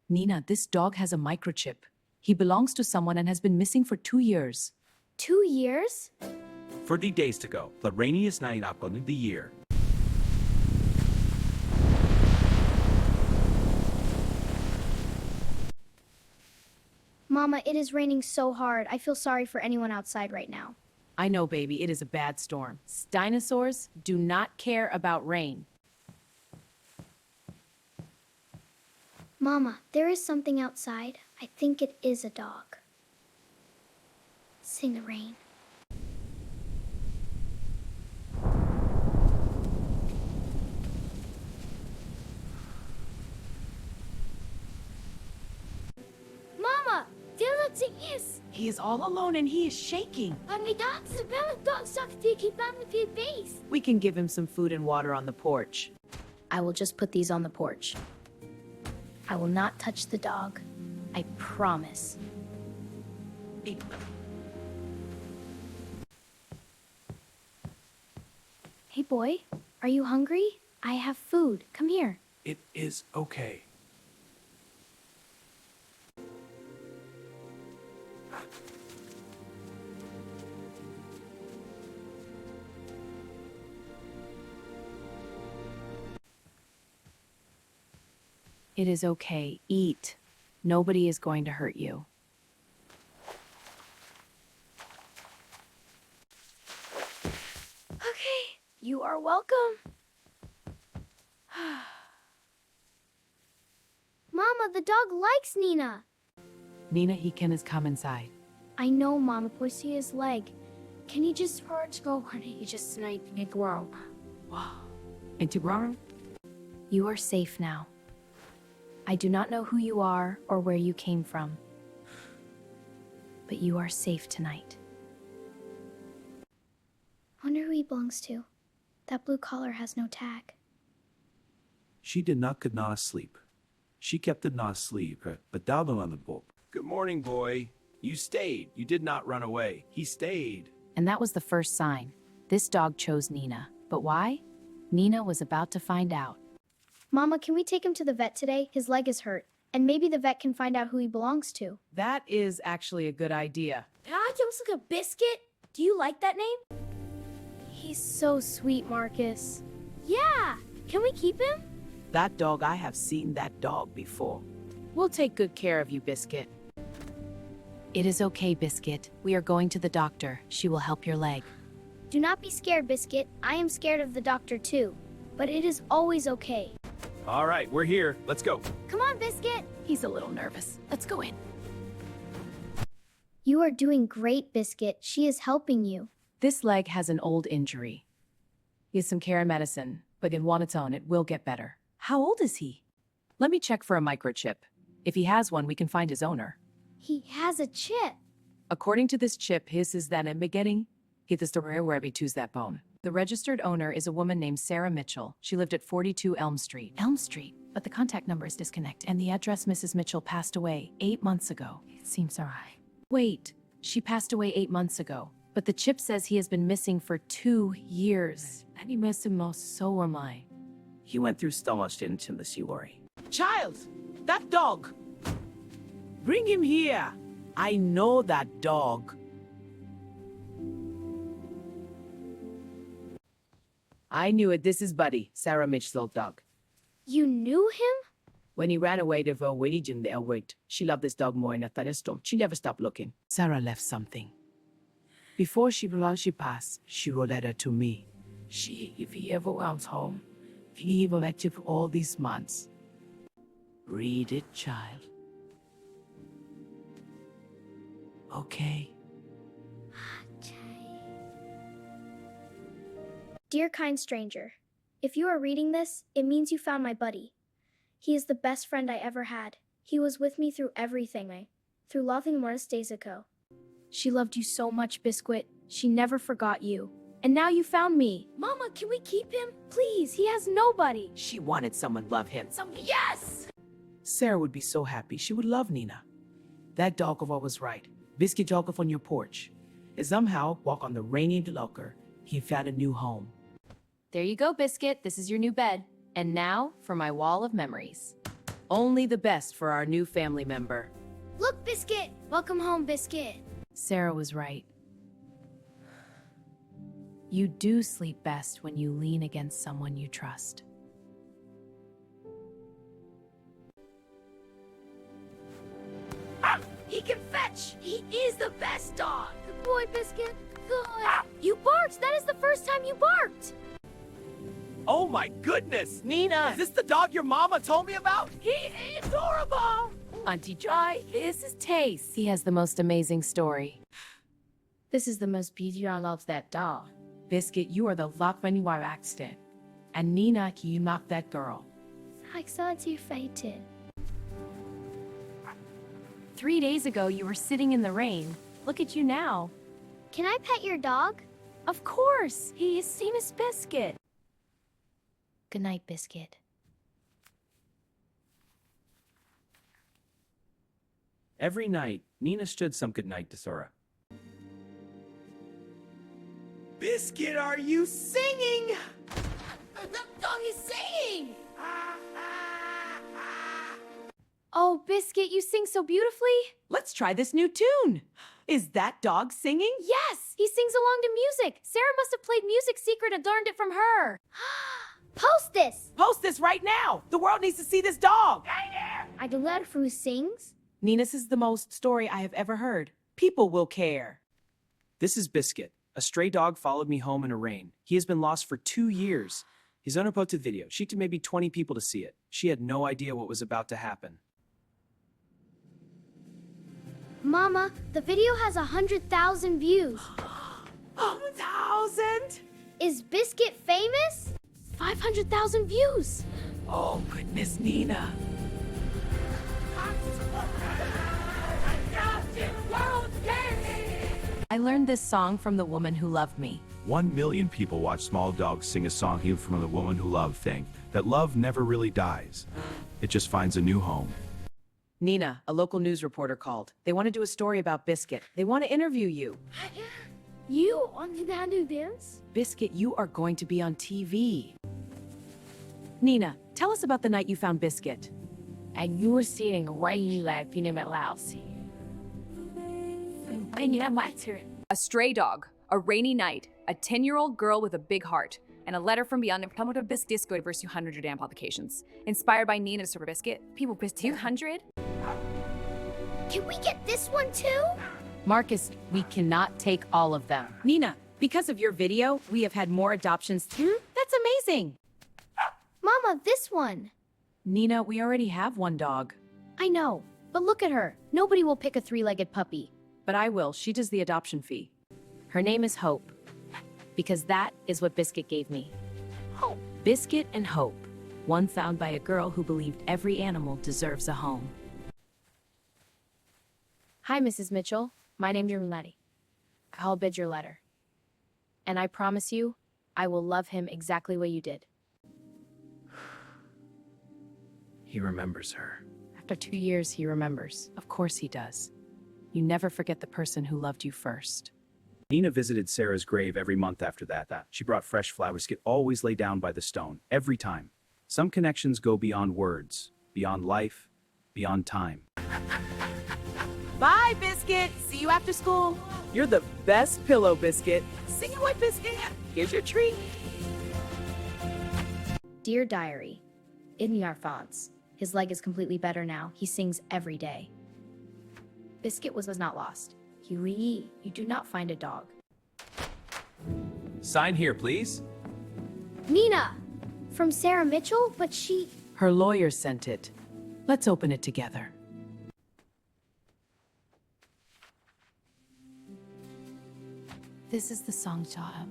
Nina, this dog has a microchip. He belongs to someone and has been missing for 2 years. 2 years? 30 days to go. The rainiest night of the year. Mama, it is raining so hard. I feel sorry for anyone outside right now. I know, baby, it is a bad storm. Dinosaurs do not care about rain. Mama, there is something outside. I think it is a dog. Sing the rain. Mama, there the thing is. He is all alone and he is shaking. And the dog's a better dog suck to keep on the feet base. We can give him some food and water on the porch. I will just put these on the porch. I will not touch the dog. I promise. Hey boy, are you hungry? I have food. Come here. It is okay. It is okay. Eat. Nobody is going to hurt you. Okay, you are welcome. Mama, the dog likes Nina. Nina, he can come inside. I know, Mama. Pussy his leg. Can he just go? He just sniped me. Wow. Into ground? You are safe now. I do not know who you are or where you came from, but you are safe tonight. Wonder who he belongs to. That blue collar has no tag. She did not could not sleep. She kept it not asleep, but down on the book. Good morning, boy. You stayed. You did not run away. He stayed. And that was the first sign. This dog chose Nina. But why? Nina was about to find out. Mama, can we take him to the vet today? His leg is hurt. And maybe the vet can find out who he belongs to. That is actually a good idea. Ah, he looks like a biscuit. Do you like that name? He's so sweet, Marcus. Yeah. Can we keep him? That dog, I have seen that dog before. We'll take good care of you, Biscuit. It is okay, Biscuit. We are going to the doctor. She will help your leg. Do not be scared, Biscuit. I am scared of the doctor too. But it is always okay. All right, we're here. Let's go. Come on, Biscuit. He's a little nervous. Let's go in. You are doing great, Biscuit. She is helping you. This leg has an old injury. He has some care and medicine, but on its own, it will get better. How old is he? Let me check for a microchip. If he has one, we can find his owner. He has a chip. According to this chip, his is that beginning. He is the rare where he choose that bone. The registered owner is a woman named Sarah Mitchell. She lived at 42 Elm Street. Elm Street? But the contact number is disconnected, and the address Mrs. Mitchell passed away 8 months ago. It seems alright. Wait, she passed away 8 months ago. But the chip says he has been missing for 2 years. And he missed him most, so am I. He went through so much, didn't you worry? Child! That dog! Bring him here! I know that dog. I knew it. This is Buddy, Sarah Mitchell's dog. You knew him? When he ran away, the Norwegian there wait. She loved this dog more than a storm. She never stopped looking. Sarah left something. Before she passed, she wrote a letter to me. If he ever comes home, he will let you for all these months. Read it, child. Okay. Dear kind stranger, if you are reading this, it means you found my buddy. He is the best friend I ever had. He was with me through everything, through loving Morris days ago. She loved you so much, Biscuit. She never forgot you. And now you found me. Mama, can we keep him? Please, he has nobody. She wanted someone to love him. Yes! Sarah would be so happy. She would love Nina. That dog of all was right. Biscuit jog off on your porch. And somehow, walk on the rainiest locker, he found a new home. There you go, Biscuit. This is your new bed. And now for my wall of memories. Only the best for our new family member. Look, Biscuit! Welcome home, Biscuit. Sarah was right. You do sleep best when you lean against someone you trust. He can fetch! He is the best dog! Good boy, Biscuit. Good. You barked! That is the first time you barked! Oh my goodness! Nina! Is this the dog your mama told me about? He is adorable! Auntie Joy, this is Taste. He has the most amazing story. This is the most beautiful. I love that dog. Biscuit, you are the luck when you are accident. And Nina, you knocked that girl. I saw you fainted. 3 days ago, you were sitting in the rain. Look at you now. Can I pet your dog? Of course, he is same as Biscuit. Good night, Biscuit. Every night, Nina stood some good night to Sora. Biscuit, are you singing? The dog is singing! Oh, Biscuit, you sing so beautifully. Let's try this new tune. Is that dog singing? Yes! He sings along to music! Sarah must have played Music Secret and learned it from her. Post this! Post this right now. The world needs to see this dog. I do letter from who sings. Nina's is the most story I have ever heard. People will care. This is Biscuit. A stray dog followed me home in a rain. He has been lost for 2 years. His owner posted video. She took maybe 20 people to see it. She had no idea what was about to happen. Mama, the video has 100,000 views. 1,000? Is Biscuit famous? 500,000 views. Oh, goodness, Nina. I learned this song from the woman who loved me. 1 million people watch small dogs sing a song here from the woman who loved thing. That love never really dies. It just finds a new home. Nina, a local news reporter called. They want to do a story about Biscuit. They want to interview you. You want to do this? Biscuit, you are going to be on TV. Nina, tell us about the night you found Biscuit. And you were sitting right in like in my house. And you have my turn. A stray dog, a rainy night, a 10-year-old girl with a big heart, and a letter from beyond the Biscuit versus 200 damn applications. Inspired by Nina to Super Biscuit, people with 200? Can we get this one too? Marcus, we cannot take all of them. Nina, because of your video, we have had more adoptions. That's amazing. Mama, this one. Nina, we already have one dog. I know, but look at her. Nobody will pick a 3-legged puppy. But I will. She does the adoption fee. Her name is Hope. Because that is what Biscuit gave me. Hope. Biscuit and Hope. One found by a girl who believed every animal deserves a home. Hi, Mrs. Mitchell. My name's Letty. I'll bid your letter. And I promise you, I will love him exactly what you did. He remembers her. After 2 years, he remembers. Of course he does. You never forget the person who loved you first. Nina visited Sarah's grave every month after that. She brought fresh flowers. Biscuit always lay down by the stone, every time. Some connections go beyond words, beyond life, beyond time. Bye, Biscuit. See you after school. You're the best pillow, Biscuit. Sing it with Biscuit. Here's your treat. Dear Diary, in our thoughts. His leg is completely better now. He sings every day. Biscuit was not lost. You do not find a dog. Sign here, please. Nina! From Sarah Mitchell, but she... Her lawyer sent it. Let's open it together. This is the song, child.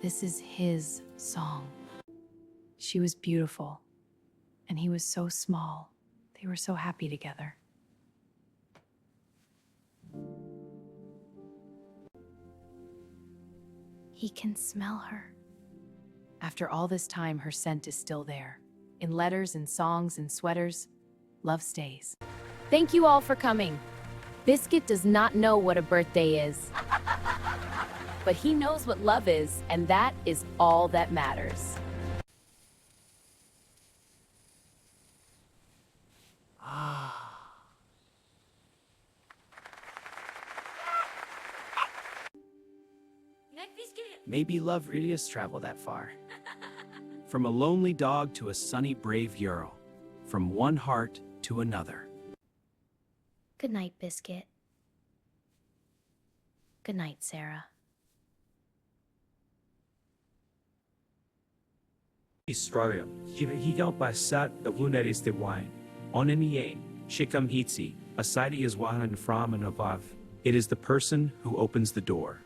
This is his song. She was beautiful, and he was so small. They were so happy together. He can smell her. After all this time, her scent is still there. In letters and songs and sweaters, love stays. Thank you all for coming. Biscuit does not know what a birthday is. But he knows what love is, and that is all that matters. Maybe love really has traveled that far. From a lonely dog to a sunny, brave Ural. From one heart to another. Good night, Biscuit. Good night, Sarah. Historia, hihikaw pasat the lunares de wine. Oneniye, shikam hitsi, aside is wahan from and above. It is the person who opens the door.